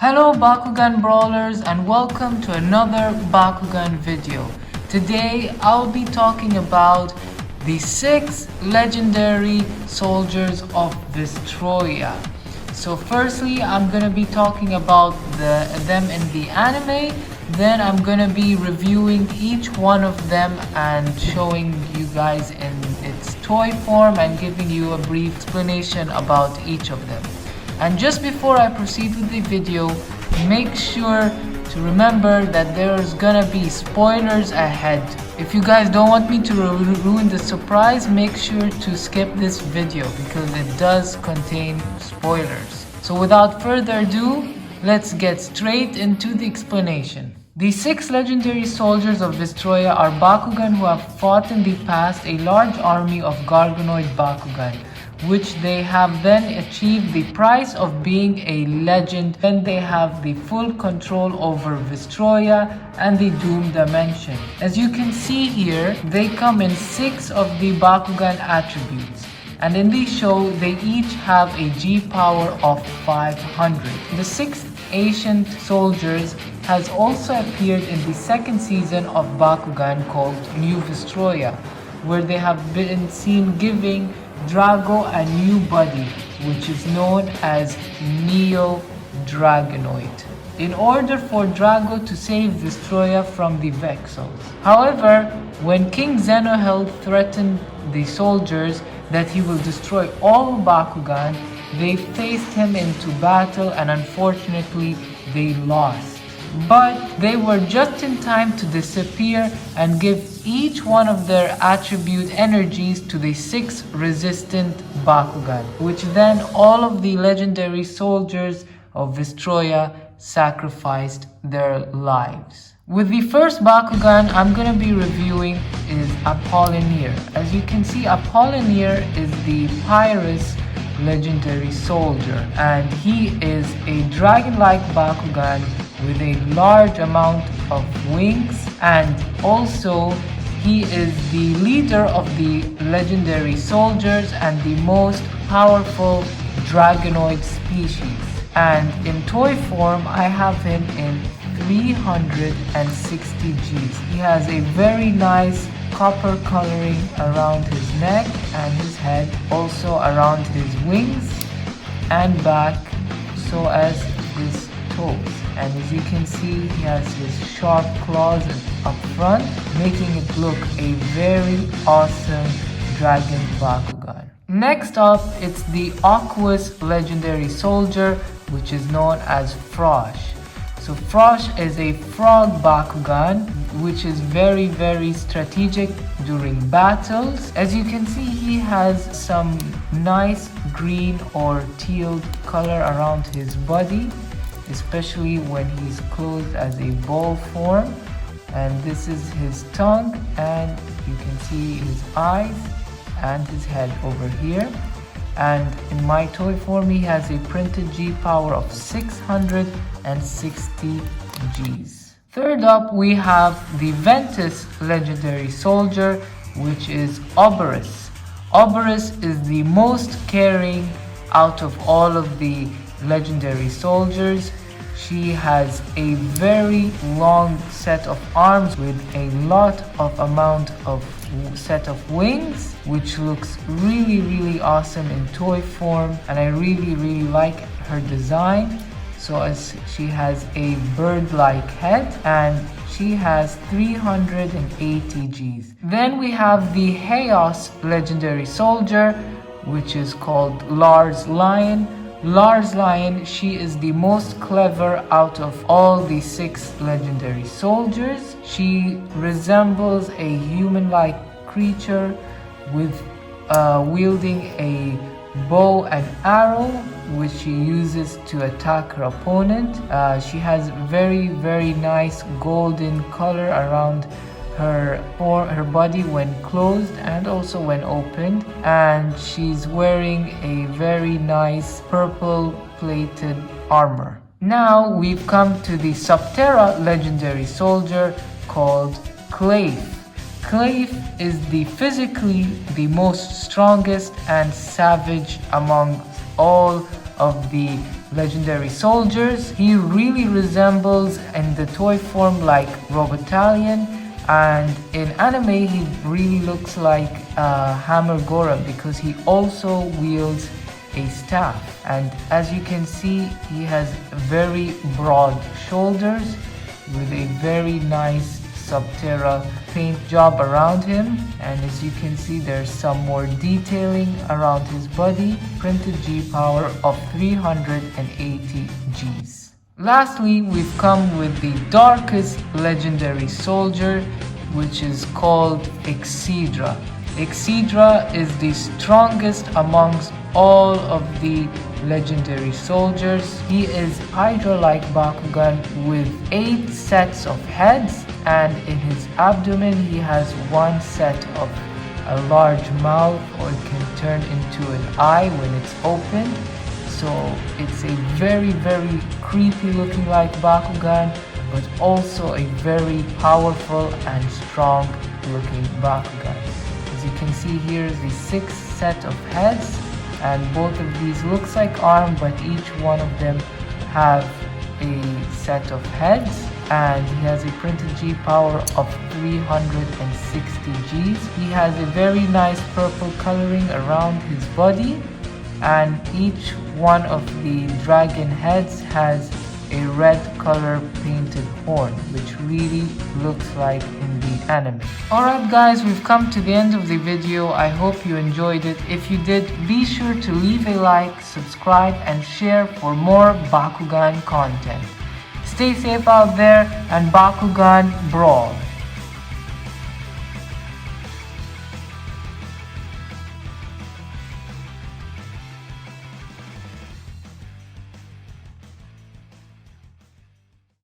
Hello Bakugan brawlers and welcome to another Bakugan video. Today I'll be talking about the 6 legendary soldiers of Vestroia. So firstly I'm gonna be talking about them in the anime, then I'm gonna be reviewing each one of them and showing you guys in its toy form and giving you a brief explanation about each of them. And just before I proceed with the video, make sure to remember that there's gonna be spoilers ahead. If you guys don't want me to ruin the surprise, make sure to skip this video because it does contain spoilers. So without further ado, let's get straight into the explanation. The 6 legendary soldiers of Vestroia are Bakugan who have fought in the past a large army of Garganoid Bakugan, which they have then achieved the price of being a legend when they have the full control over Vestroia and the Doom Dimension. As you can see here, they come in 6 of the Bakugan attributes, and in the show they each have a G power of 500. The 6th ancient soldiers has also appeared in the 2nd season of Bakugan called New Vestroia, where they have been seen giving Drago a new body, which is known as Neo Dragonoid, in order for Drago to save Vestroia from the Vexels. However, when King Zenoheld threatened the soldiers that he will destroy all Bakugan, they faced him into battle and unfortunately they lost. But they were just in time to disappear and give each one of their attribute energies to the 6 resistant Bakugan, which then all of the legendary soldiers of Vestroia sacrificed their lives. With the first Bakugan I'm gonna be reviewing is Apollinaire. As you can see, Apollinaire is the Pyrus legendary soldier, and he is a dragon-like Bakugan with a large amount of wings, and also he is the leader of the legendary soldiers and the most powerful dragonoid species. And in toy form I have him in 360 Gs. He has a very nice copper coloring around his neck and his head, also around his wings and back, so as his toes. And as you can see, he has his sharp claws up front, making it look a very awesome dragon Bakugan. Next up, it's the Aqueous legendary soldier, which is known as Frosh. So Frosh is a frog Bakugan, which is very strategic during battles. As you can see, he has some nice green or teal color around his body, especially when he's clothed as a ball form. And this is his tongue, and you can see his eyes and his head over here. And in my toy form he has a printed G power of 660 Gs. Third up we have the Ventus legendary soldier, which is Oberus. Oberus is the most caring out of all of the legendary soldiers. She has a very long set of arms with a lot of amount of set of wings, which looks really awesome in toy form, and I really like her design. So as she has a bird-like head and she has 380 Gs. Then we have the Chaos legendary soldier, which is called Lars Lion. Lars Lion, she is the most clever out of all the 6 legendary soldiers. She resembles a human-like creature with wielding a bow and arrow, which she uses to attack her opponent. She has very nice golden color around her body when closed and also when opened, and she's wearing a very nice purple plated armor. Now we've come to the Subterra legendary soldier called Clave. Clave is physically the most strongest and savage among all of the legendary soldiers. He really resembles in the toy form like Robotalion, and in anime he really looks like Hammer Gora because he also wields a staff. And as you can see, he has very broad shoulders with a very nice Subterra paint job around him, and as you can see, there's some more detailing around his body. Printed G power of 380 Gs. Lastly, we've come with the darkest legendary soldier, which is called Exedra. Exedra is the strongest amongst all of the legendary soldiers. He is Hydra-like Bakugan with 8 sets of heads, and in his abdomen he has 1 set of a large mouth, or it can turn into an eye when it's open. So it's a very creepy looking like Bakugan, but also a very powerful and strong looking Bakugan. As you can see, here is the 6th set of heads, and both of these looks like arm, but each one of them have a set of heads, and he has a printed G power of 360 Gs. He has a very nice purple coloring around his body, and each one of the dragon heads has a red color painted horn, which really looks like in the anime. Alright guys, we've come to the end of the video. I hope you enjoyed it. If you did, be sure to leave a like, subscribe, and share for more Bakugan content. Stay safe out there, and Bakugan Brawl.